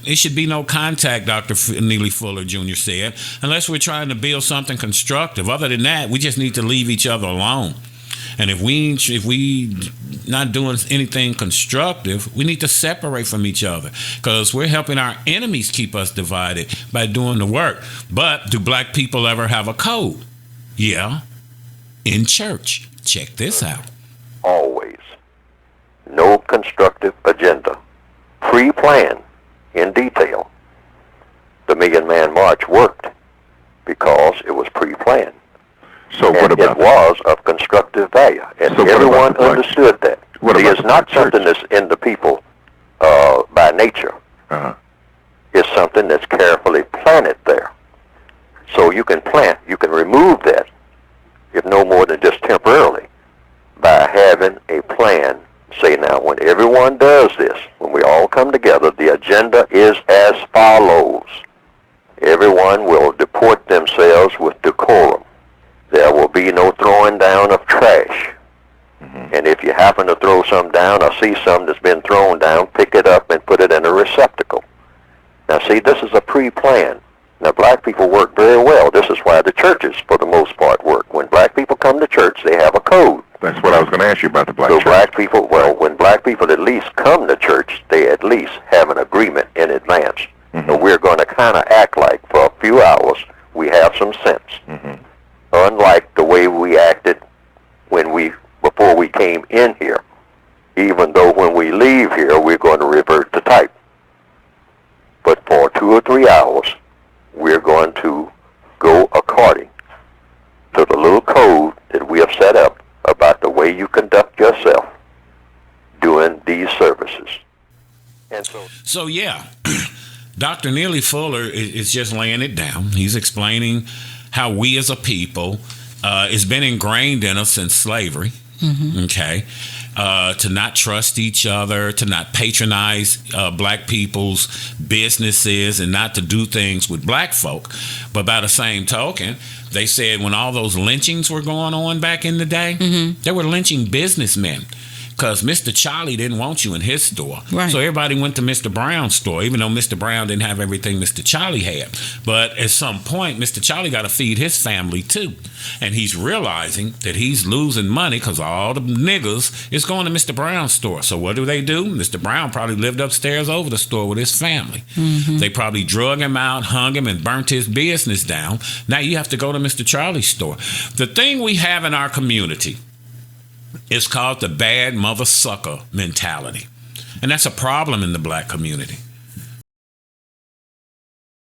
It should be no contact, Dr. Neely Fuller Jr. said, unless we're trying to build something constructive. Other than that, we just need to leave each other alone. And if we not doing anything constructive, we need to separate from each other, because we're helping our enemies keep us divided by doing the work. But do black people ever have a code? Yeah, in church. Check this out. Always. No constructive agenda. Pre-planned in detail. The Million Man March worked because it was pre-planned. So what about it was of constructive value, and So what everyone about the understood that. What See, about it's the not black something church? that's in the people by nature. Uh-huh. It's something that's carefully planted there. So you can plant, you can remove that, if no more than just temporarily, by having a plan. Say now, when everyone does this, when we all come together, the agenda is as follows. Everyone will deport themselves with decorum. There will be no throwing down of trash. Mm-hmm. And if you happen to throw some down or see some that's been thrown down, pick it up and put it in a receptacle. Now see, this is a pre-plan. Now black people work very well. This is why the churches, for the most part, work. When black people come to church, they have a code. That's what I was going to ask you about the black So church. black people, when black people at least come to church, they at least have an agreement in advance. Mm-hmm. So we're going to kind of act like for a few hours we have some sense. Mm-hmm. Unlike the way we acted before we came in here, even though when we leave here we're going to revert to type. But for 2 or 3 hours, we're going to go according to the little code that we have set up about the way you conduct yourself during these services. And So yeah, Dr. Neely Fuller is just laying it down. He's explaining how we as a people, it's been ingrained in us since slavery, okay, to not trust each other, to not patronize black people's businesses, and not to do things with black folk. But by the same token, they said when all those lynchings were going on back in the day, they were lynching businessmen. Because Mr. Charlie didn't want you in his store. Right. So everybody went to Mr. Brown's store, even though Mr. Brown didn't have everything Mr. Charlie had. But at some point, Mr. Charlie got to feed his family too. And he's realizing that he's losing money because all the niggas is going to Mr. Brown's store. So what do? Mr. Brown probably lived upstairs over the store with his family. They probably drug him out, hung him, and burnt his business down. Now you have to go to Mr. Charlie's store. The thing we have in our community, it's called the bad mother sucker mentality. And that's a problem in the black community.